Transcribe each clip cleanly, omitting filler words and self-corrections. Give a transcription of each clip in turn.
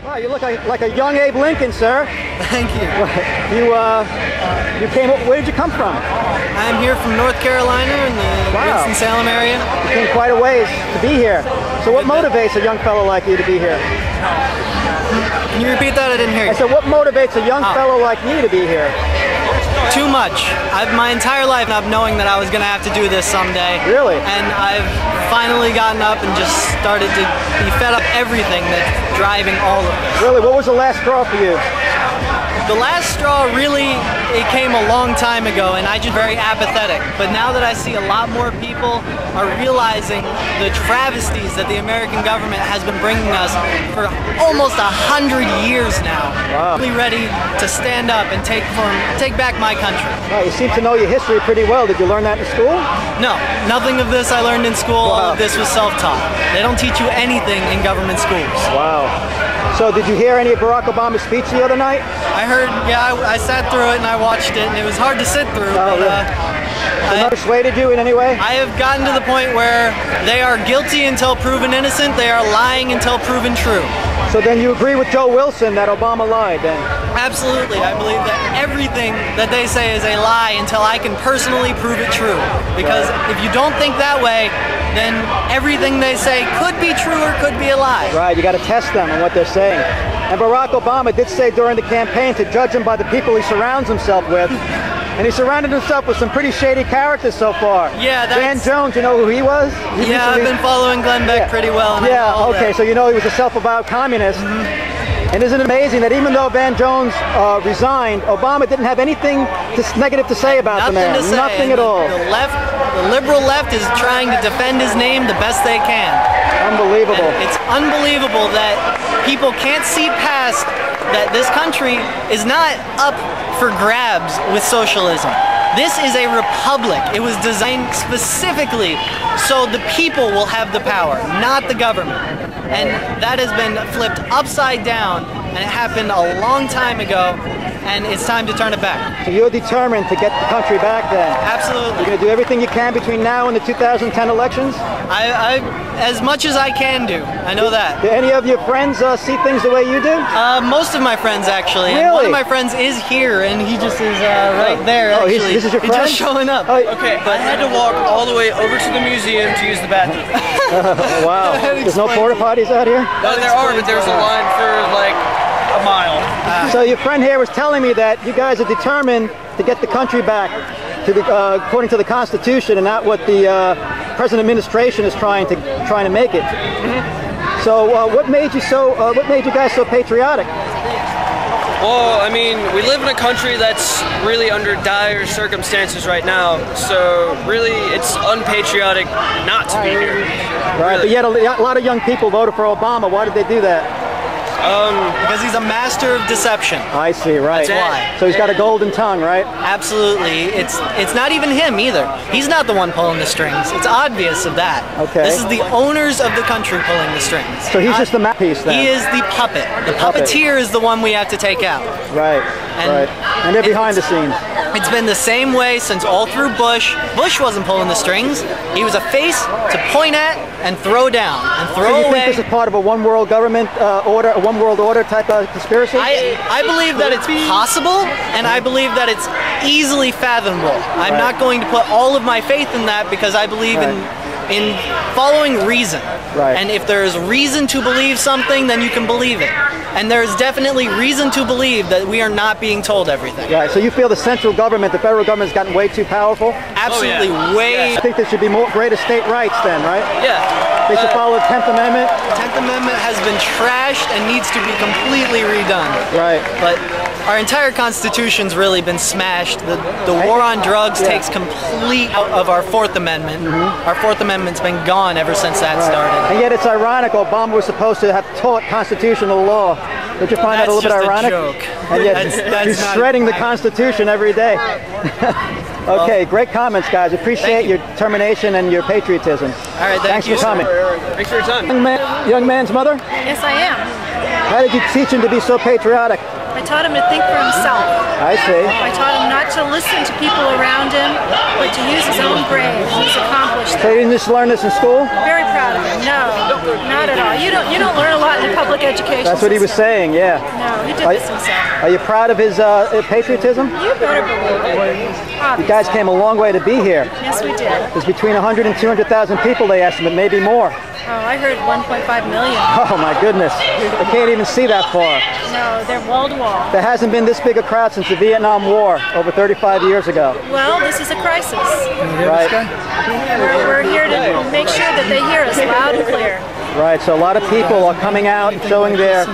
Wow, you look like a young Abe Lincoln, sir. Thank you. You came. Where did you come from? I'm here from North Carolina in the Winston-Salem area. You came quite a ways to be here. So what motivates a young fellow like you to be here? Can you repeat that? I didn't hear you. I said, what motivates a young fellow like me to be here? Too much. My entire life I've knowing that I was going to have to do this someday. Really? And I've finally gotten up and just started to be fed up everything that's driving all of this. Really? What was the last straw for you? The last straw really, it came a long time ago, and I just very apathetic. But now that I see a lot more people are realizing the travesties that the American government has been bringing us for almost 100 years now. Wow. Really ready to stand up and take back my country. Wow, you seem to know your history pretty well. Did you learn that in school? No, nothing of this I learned in school. All of this was self-taught. They don't teach you anything in government schools. Wow. So did you hear any of Barack Obama's speech the other night? I heard, yeah, I sat through it and I watched it, and it was hard to sit through. Oh, but, really? Persuaded you in any way? I have gotten to the point where they are guilty until proven innocent, they are lying until proven true. So then you agree with Joe Wilson that Obama lied then? Absolutely. I believe that everything that they say is a lie until I can personally prove it true. Because if you don't think that way, then everything they say could be true or could be a lie. Right, you got to test them on what they're saying. And Barack Obama did say during the campaign to judge him by the people he surrounds himself with. And he surrounded himself with some pretty shady characters so far. Yeah, that's... Van Jones, you know who he was? Yeah, I've been following Glenn Beck pretty well. And yeah, okay, so you know he was a self-avowed communist. And isn't it amazing that even though Van Jones resigned, Obama didn't have anything negative to say about the man? Nothing at all. The liberal left is trying to defend his name the best they can. Unbelievable. And it's unbelievable that people can't see past that this country is not up for grabs with socialism. This is a republic. It was designed specifically so the people will have the power, not the government. And that has been flipped upside down, and it happened a long time ago, and it's time to turn it back. So you're determined to get the country back then? Absolutely. You're going to do everything you can between now and the 2010 elections? As much as I can do. I know that. Do any of your friends see things the way you do? Most of my friends, actually. Really? And one of my friends is here, and he just is right there, actually. This is your friend? He's just showing up. Oh, okay, I had to walk all the way over to the museum to use the bathroom. Wow. There's no porta potties out here? No, there are, but there's a line for like a mile. So your friend here was telling me that you guys are determined to get the country back to the, according to the Constitution, and not what the present administration is trying to make it. So what made you guys so patriotic? Well, I mean, we live in a country that's really under dire circumstances right now, so really it's unpatriotic not to be here. Right, really. But yet a lot of young people voted for Obama. Why did they do that? Because he's a master of deception. I see, right. That's why. So he's got a golden tongue, right? Absolutely. It's not even him either. He's not the one pulling the strings. It's obvious of that. Okay. This is the owners of the country pulling the strings. So he's just the mouthpiece then? He is the puppet. The puppeteer is the one we have to take out. Right, right. And they're behind the scenes. It's been the same way since all through Bush. Bush wasn't pulling the strings. He was a face to point at and throw down and throw away. So you think this is part of a one world government order, a one world order type of conspiracy? I believe that it's possible, and I believe that it's easily fathomable. I'm not going to put all of my faith in that because I believe in following reason. Right. And if there is reason to believe something, then you can believe it. And there is definitely reason to believe that we are not being told everything. Right. So you feel the central government, the federal government, has gotten way too powerful? Absolutely, way. I think there should be more greater state rights then, right? Yeah. They should follow the 10th Amendment? The 10th Amendment has been trashed and needs to be completely redone. Right. But our entire Constitution's really been smashed. The war on drugs takes complete out of our 4th Amendment. Our 4th Amendment's been gone ever since that started. And yet it's ironic, Obama was supposed to have taught constitutional law. Don't you find that a little bit ironic? That's just a joke. And yet he's shredding the Constitution every day. Okay, great comments, guys. Appreciate your determination and your patriotism. All right, thanks for coming. Thanks for your time. Young man's mother? Yes, I am. How did you teach him to be so patriotic? I taught him to think for himself. I see. I taught him not to listen to people around him, but to use his own brain. He's accomplished So that. you didn't just learn this in school? Very proud of him. No. Not at all. You don't learn a lot in the public education That's what he was system. saying, yeah. No, he did this himself. Are you proud of his patriotism? You better believe it. You guys came a long way to be here. Yes, we did. There's between 100 and 200,000 people, they estimate, maybe more. Oh, I heard 1.5 million. Oh my goodness. They can't even see that far. No, they're wall to wall. There hasn't been this big a crowd since the Vietnam War over 35 years ago. Well, this is a crisis. Right. We're here to make sure that they hear us loud and clear. Right, so a lot of people are coming out and showing their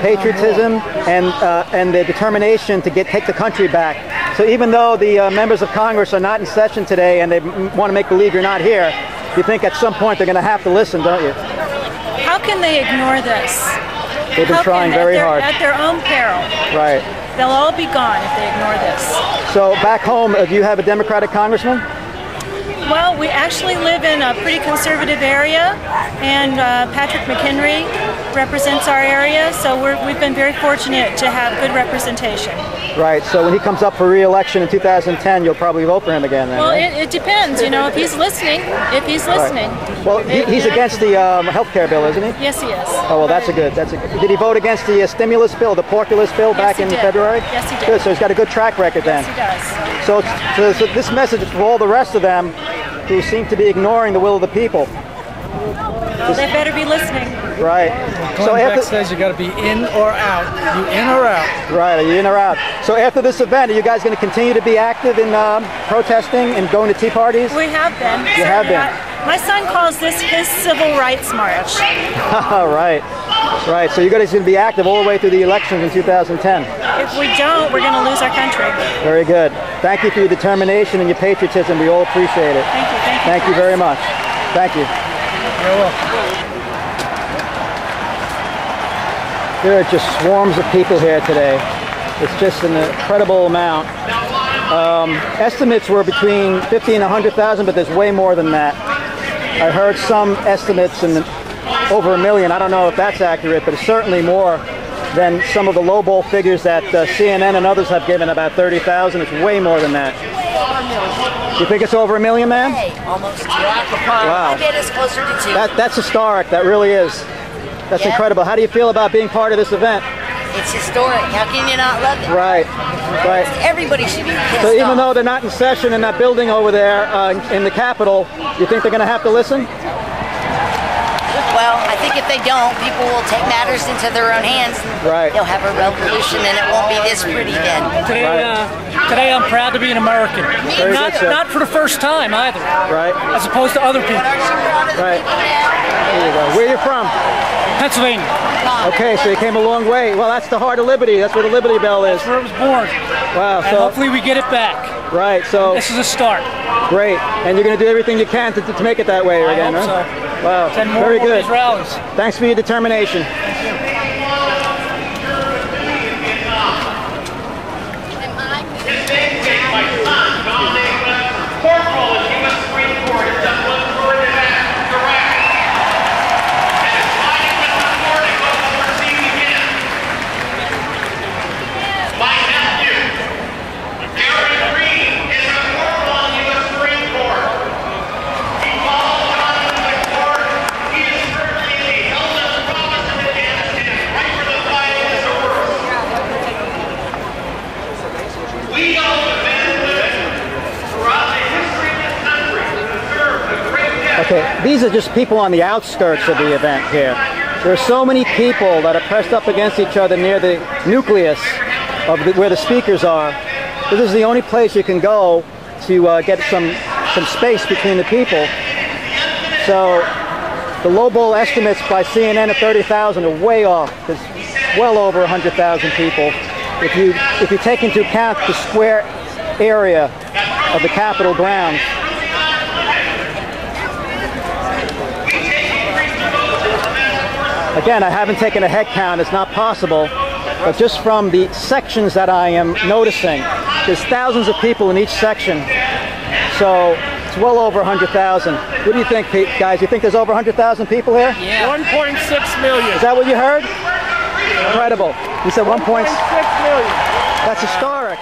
patriotism and their determination to take the country back. So even though the members of Congress are not in session today and they want to make believe you're not here, you think at some point they're going to have to listen, don't you? How can they ignore this? They've been trying very hard. At their own peril. Right. They'll all be gone if they ignore this. So back home, do you have a Democratic congressman? Well, we actually live in a pretty conservative area, and Patrick McHenry represents our area, so we've been very fortunate to have good representation. Right, so when he comes up for re-election in 2010, you'll probably vote for him again then, well, right? it depends, you know, if he's listening. Right. Well, he's against the health care bill, isn't he? Yes, he is. Oh, well, that's a good. Did he vote against the stimulus bill, the porkulus bill back in February? Yes, he did. Good, so he's got a good track record then. Yes, he does. So this message is for all the rest of them who seem to be ignoring the will of the people. Well, they better be listening. Right. So after says you got to be in or out. You in or out? Right. Are you in or out? So after this event, are you guys going to continue to be active in protesting and going to tea parties? We have been. You have been. My son calls this his civil rights march. Right. Right. So you guys are going to be active all the way through the elections in 2010. If we don't, we're going to lose our country. Very good. Thank you for your determination and your patriotism. We all appreciate it. Thank you. Thank you. Thank you very much. Thank you. You're welcome. There are just swarms of people here today. It's just an incredible amount. Estimates were between 50 and 100,000, but there's way more than that. I heard some estimates in over 1 million. I don't know if that's accurate, but it's certainly more than some of the lowball figures that CNN and others have given, about 30,000. It's way more than that. You think it's over 1 million, man? Hey, almost 2. Wow. I bet it's closer to 2. That's historic. That really is. That's incredible. How do you feel about being part of this event? It's historic. How can you not love it? Right. Right. Everybody should be pissed So even off. though they're not in session in that building over there in the Capitol, you think they're going to have to listen? Well, I think if they don't, people will take matters into their own hands. Right. They'll have a revolution, and it won't be this pretty then. Today I'm proud to be an American. Very good, sir. Not for the first time either. Right. As opposed to other people. Right. There you go. Where are you from? Pennsylvania. Okay, so you came a long way. Well, that's the heart of liberty. That's where the Liberty Bell is. That's where it was born. Wow. And hopefully we get it back. Right. So this is a start. Great. And you're going to do everything you can to make it that way again, I hope huh? so. Wow. 10 more Very good. These rallies. Thanks for your determination. Okay, these are just people on the outskirts of the event here. There are so many people that are pressed up against each other near the nucleus of where the speakers are. This is the only place you can go to get some space between the people. So the lowball estimates by CNN of 30,000 are way off. There's well over 100,000 people. If you take into account the square area of the Capitol grounds. Again, I haven't taken a head count, it's not possible, but just from the sections that I am noticing, there's thousands of people in each section, so it's well over 100,000. What do you think, guys? You think there's over 100,000 people here? Yeah. 1.6 million. Is that what you heard? Incredible. You said 1.6 million. That's historic.